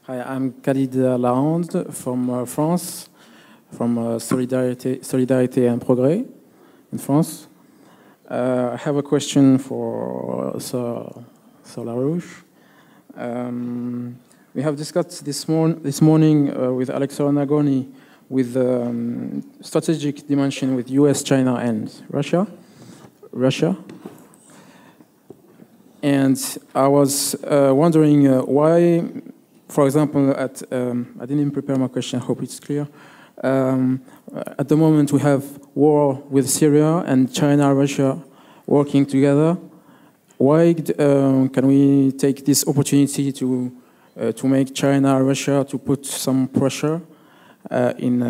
Hi, I'm Khalid Laonde from France, from Solidarité and Progrès in France. I have a question for Sir Larouche. We have discussed this morning with Alexandra Nagoni with the strategic dimension with US, China, and Russia. And I was wondering why, for example, I didn't prepare my question, I hope it's clear. At the moment we have war with Syria and China, Russia working together. Why can we take this opportunity to make China, Russia to put some pressure and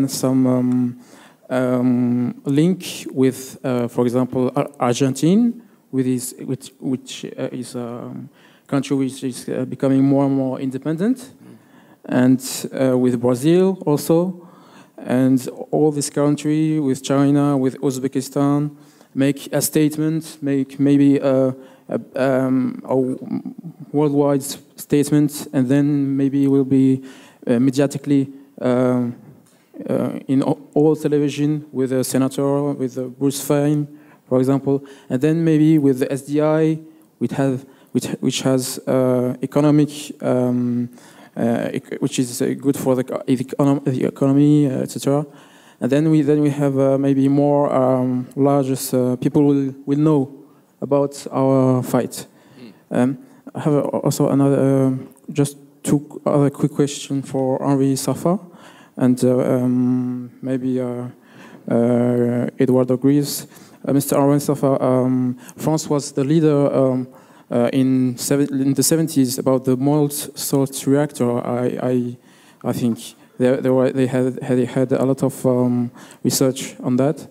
some link with, for example, Argentina, which is a country which is becoming more and more independent, and with Brazil also, and all this country with China, with Uzbekistan, make a statement, make maybe a worldwide statement, and then maybe it will be mediatically in all television with a senator, with Bruce Fein, for example, and then maybe with the SDI, which has economic, which is good for the economy, etc. And then we have maybe more largest people will know about our fight. I have also another, just two other quick questions for Henri Safa, and maybe Edward agrees. Mr. Henri Safa, France was the leader in the 70s about the molten reactor. I think they had a lot of research on that,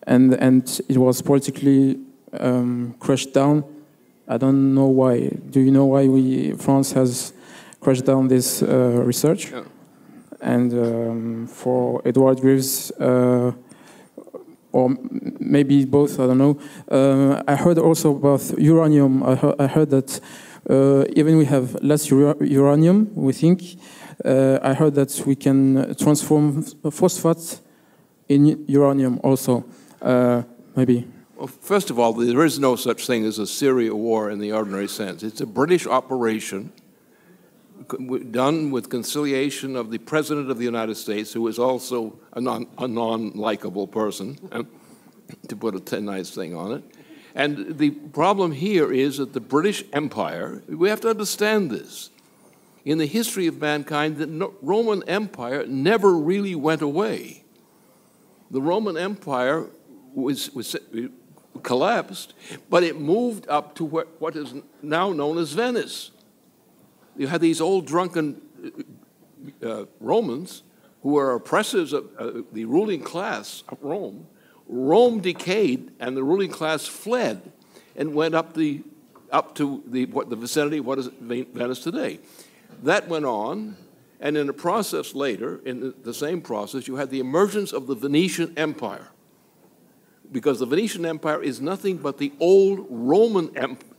and it was politically crushed down. I don't know why. Do you know why France has crushed down this research? Yeah. And for Edward Greaves, or maybe both, I don't know. I heard also about uranium. I heard that even we have less uranium, we think. I heard that we can transform phosphate in uranium also, maybe. Well, first of all, there is no such thing as a Syria war in the ordinary sense. It's a British operation done with conciliation of the President of the United States, who is also a non-likable person, to put a nice thing on it. And the problem here is that the British Empire, we have to understand this, in the history of mankind, the Roman Empire never really went away. The Roman Empire was collapsed, but it moved up to what is now known as Venice. You had these old drunken Romans who were oppressors of the ruling class of Rome. Rome decayed, and the ruling class fled and went up to the vicinity of what is Venice today. That went on, and in a process later, in the same process, you had the emergence of the Venetian Empire, because the Venetian Empire is nothing but the old Roman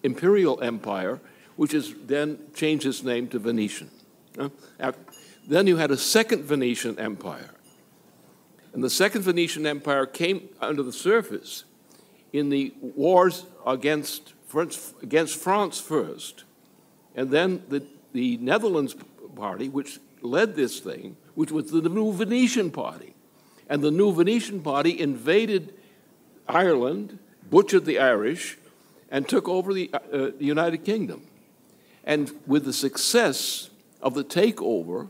imperial empire, which has then changed its name to Venetian. Then you had a second Venetian Empire. And the second Venetian Empire came under the surface in the wars against France first, and then the Netherlands party, which led this thing, which was the New Venetian Party. And the New Venetian Party invaded Ireland, butchered the Irish, and took over the United Kingdom. And with the success of the takeover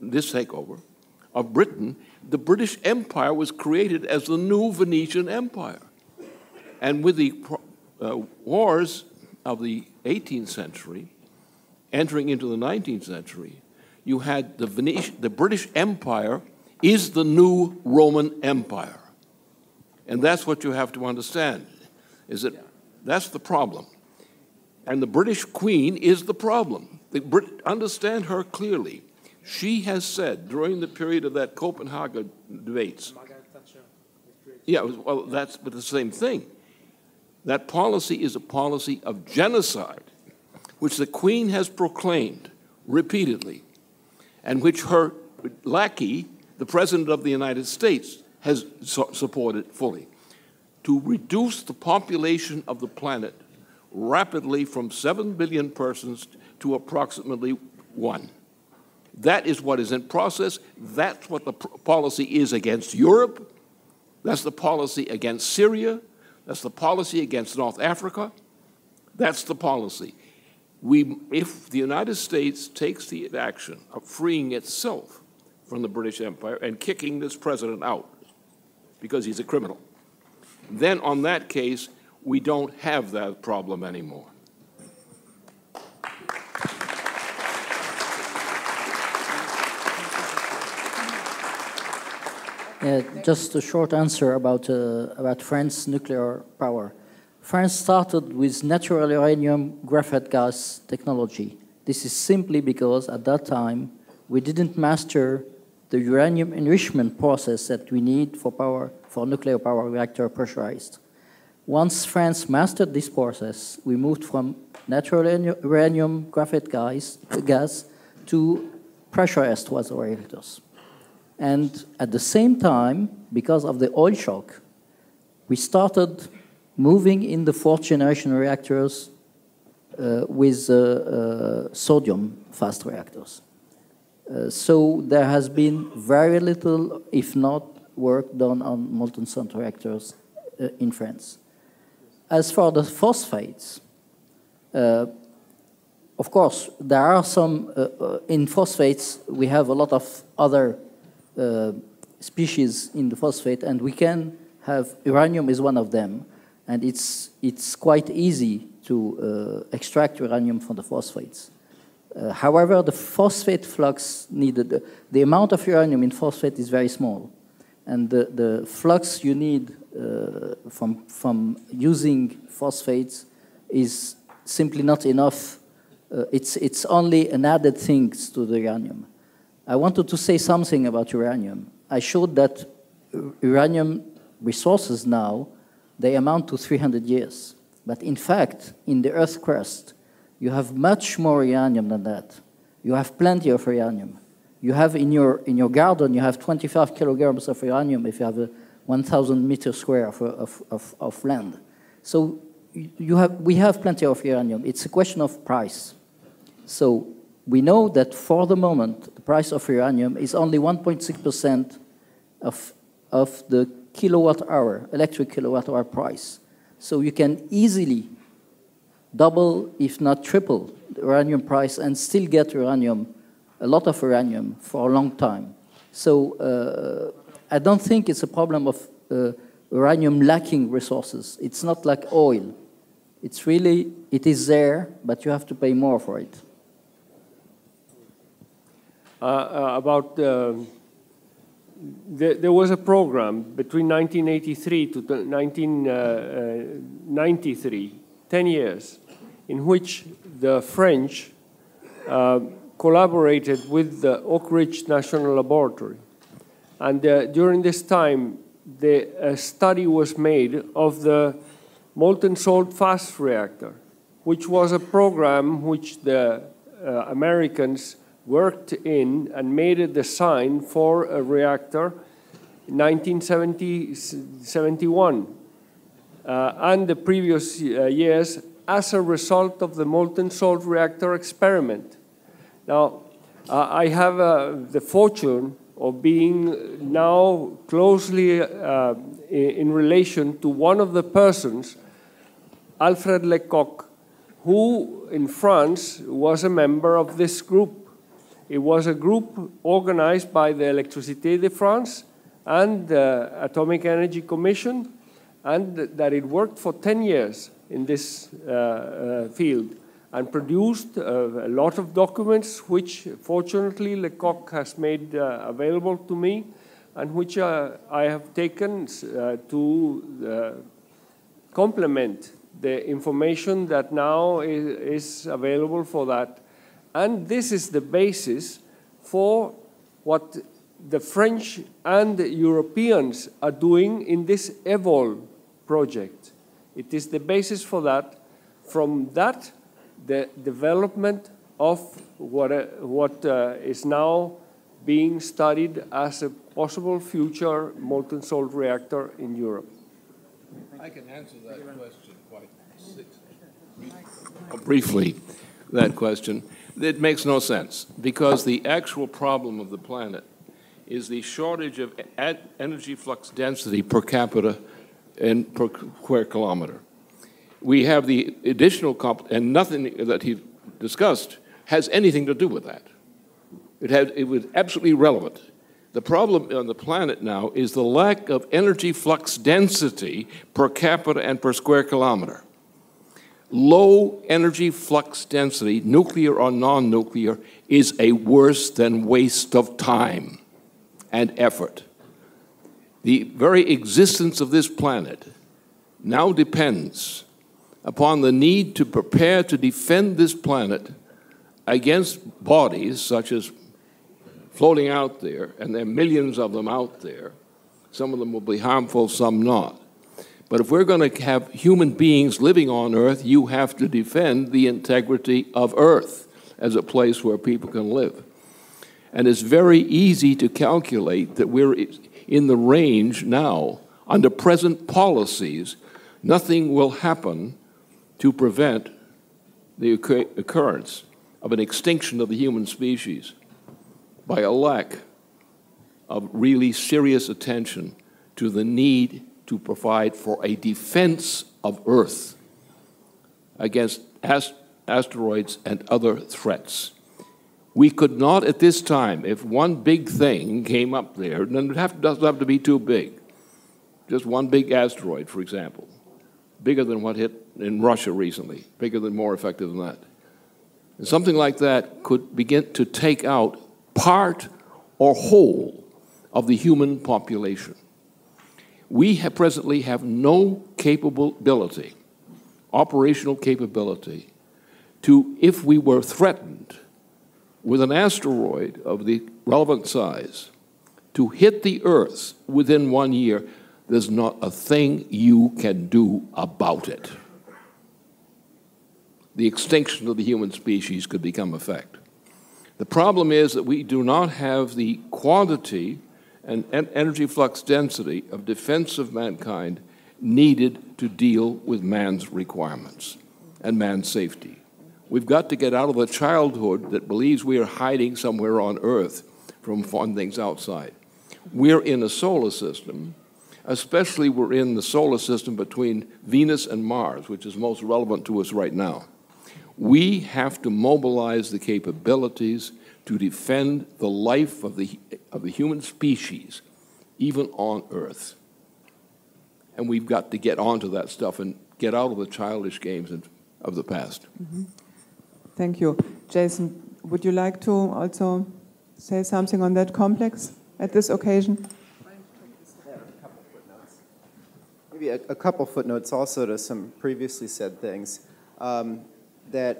this takeover of Britain, the British Empire was created as the New Venetian Empire. And with the wars of the 18th century entering into the 19th century, you had the British Empire is the new Roman Empire. And that's what you have to understand, is that that's the problem. And the British Queen is the problem. Understand her clearly. She has said during the period of that Copenhagen debates. Yeah, well, that's but the same thing. That policy is a policy of genocide, which the Queen has proclaimed repeatedly, and which her lackey, the President of the United States, has supported fully, to reduce the population of the planet rapidly from 7 billion persons to approximately 1. That is what is in process. That's what the policy is against Europe. That's the policy against Syria. That's the policy against North Africa. That's the policy. If the United States takes the action of freeing itself from the British Empire and kicking this president out because he's a criminal, then on that case, we don't have that problem anymore. Just a short answer about France's nuclear power. France started with natural uranium graphite gas technology. This is simply because at that time we didn't master the uranium enrichment process that we need for nuclear power reactor pressurized. Once France mastered this process, we moved from natural uranium graphite gas to pressurized water reactors. And at the same time, because of the oil shock, we started moving in the fourth generation reactors with sodium fast reactors. So there has been very little, if not work done on molten salt reactors in France. As for the phosphates, of course, there are some, in phosphates, we have a lot of other species in the phosphate, and we can have, uranium is one of them, and it's quite easy to extract uranium from the phosphates. However, the phosphate flux needed, the amount of uranium in phosphate is very small, and the flux you need from using phosphates is simply not enough. It's only an added thing to the uranium. I wanted to say something about uranium. I showed that uranium resources now, they amount to 300 years. But in fact, in the Earth's crust, you have much more uranium than that. You have plenty of uranium. You have in your garden, you have 25 kilograms of uranium if you have a 1,000 meters square of land. So we have plenty of uranium. It's a question of price. So we know that for the moment, the price of uranium is only 1.6% of the kilowatt hour, electric kilowatt hour price. So you can easily double, if not triple, the uranium price and still get uranium, a lot of uranium for a long time. So I don't think it's a problem of uranium lacking resources. It's not like oil. It's really, it is there, but you have to pay more for it. There was a program between 1983 to 1993, 10 years, in which the French collaborated with the Oak Ridge National Laboratory. And during this time, a study was made of the molten salt fast reactor, which was a program which the Americans worked in and made a design for a reactor in 1971 and the previous years as a result of the molten salt reactor experiment. Now, I have the fortune of being now closely in relation to one of the persons, Alfred Lecoq, who in France was a member of this group. It was a group organized by the Électricité de France and the Atomic Energy Commission, and that it worked for 10 years in this field and produced a lot of documents which, fortunately, Lecoq has made available to me and which I have taken to complement the information that now is available for that. And this is the basis for what the French and the Europeans are doing in this EVOL project. It is the basis for that. From that, the development of what is now being studied as a possible future molten salt reactor in Europe. I can answer that question quite briefly, that question. It makes no sense, because the actual problem of the planet is the shortage of energy flux density per capita and per square kilometer. We have the additional, and nothing that he discussed has anything to do with that. It was absolutely irrelevant. The problem on the planet now is the lack of energy flux density per capita and per square kilometer. Low energy flux density, nuclear or non-nuclear, is a worse than waste of time and effort. The very existence of this planet now depends upon the need to prepare to defend this planet against bodies such as floating out there, and there are millions of them out there. Some of them will be harmful, some not. But if we're going to have human beings living on Earth, you have to defend the integrity of Earth as a place where people can live. And it's very easy to calculate that we're in the range now, under present policies, nothing will happen to prevent the occurrence of an extinction of the human species by a lack of really serious attention to the need to provide for a defense of Earth against asteroids and other threats. We could not at this time, if one big thing came up there, then it doesn't have to be too big. Just one big asteroid, for example, bigger than what hit in Russia recently, more effective than that. And something like that could begin to take out part or whole of the human population. We presently have no capability, operational capability, to, if we were threatened with an asteroid of the relevant size, to hit the Earth within 1 year. There's not a thing you can do about it. The extinction of the human species could become a fact. The problem is that we do not have the quantity and energy flux density of defense of mankind needed to deal with man's requirements and man's safety. We've got to get out of the childhood that believes we are hiding somewhere on Earth from fun things outside. We're in a solar system, especially we're in the solar system between Venus and Mars, which is most relevant to us right now. We have to mobilize the capabilities to defend the life of the human species, even on Earth. And we've got to get onto that stuff and get out of the childish games of the past. Mm-hmm. Thank you. Jason, would you like to also say something on that complex at this occasion? Maybe a couple footnotes also to some previously said things. Okay.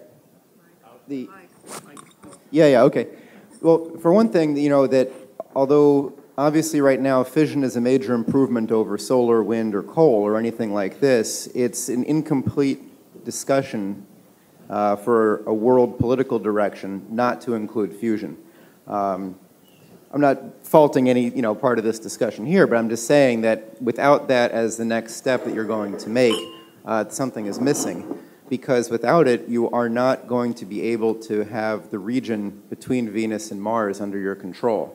Well, for one thing, that although obviously right now fission is a major improvement over solar, wind, or coal or anything like this, it's an incomplete discussion for a world political direction not to include fusion. I'm not faulting any part of this discussion here, but I'm just saying that without that as the next step that you're going to make, something is missing. Because without it, you are not going to be able to have the region between Venus and Mars under your control.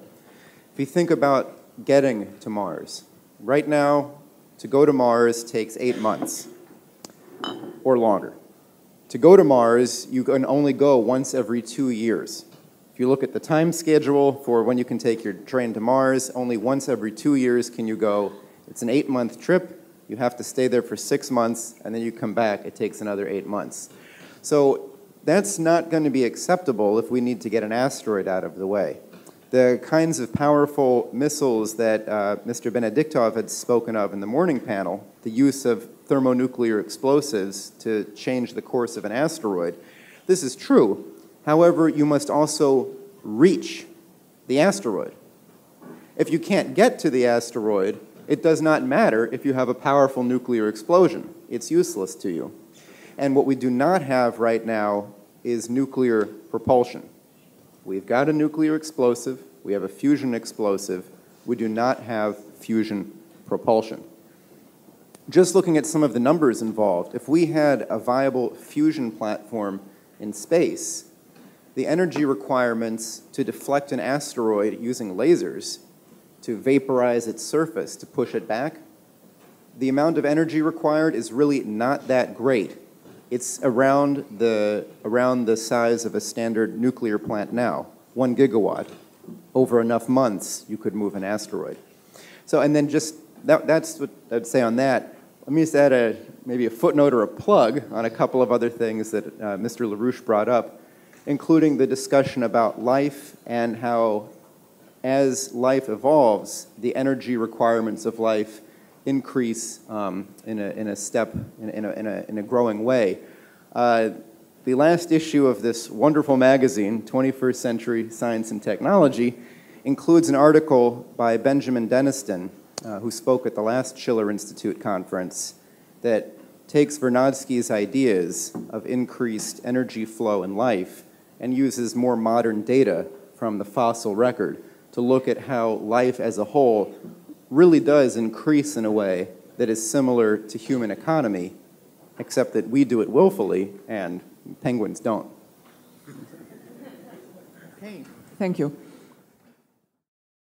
If you think about getting to Mars, right now, to go to Mars takes 8 months or longer. To go to Mars, you can only go once every 2 years. If you look at the time schedule for when you can take your train to Mars, only once every 2 years can you go. It's an 8-month trip. You have to stay there for 6 months, and then you come back. It takes another 8 months. So that's not going to be acceptable if we need to get an asteroid out of the way. The kinds of powerful missiles that Mr. Benediktov had spoken of in the morning panel, the use of thermonuclear explosives to change the course of an asteroid, this is true. However, you must also reach the asteroid. If you can't get to the asteroid, It does not matter if you have a powerful nuclear explosion. It's useless to you. And what we do not have right now is nuclear propulsion. We've got a nuclear explosive. We have a fusion explosive. We do not have fusion propulsion. Just looking at some of the numbers involved, if we had a viable fusion platform in space, the energy requirements to deflect an asteroid using lasers, to vaporize its surface, to push it back, the amount of energy required is really not that great. It's around the size of a standard nuclear plant now, 1 gigawatt. Over enough months, you could move an asteroid. So, and then just, that's what I'd say on that. Let me just add maybe a footnote or a plug on a couple of other things that Mr. LaRouche brought up, including the discussion about life and how, as life evolves, the energy requirements of life increase in a growing way. The last issue of this wonderful magazine, 21st Century Science and Technology, includes an article by Benjamin Deniston, who spoke at the last Schiller Institute conference, that takes Vernadsky's ideas of increased energy flow in life and uses more modern data from the fossil record to look at how life as a whole really does increase in a way that is similar to human economy, except that we do it willfully and penguins don't. Thank you.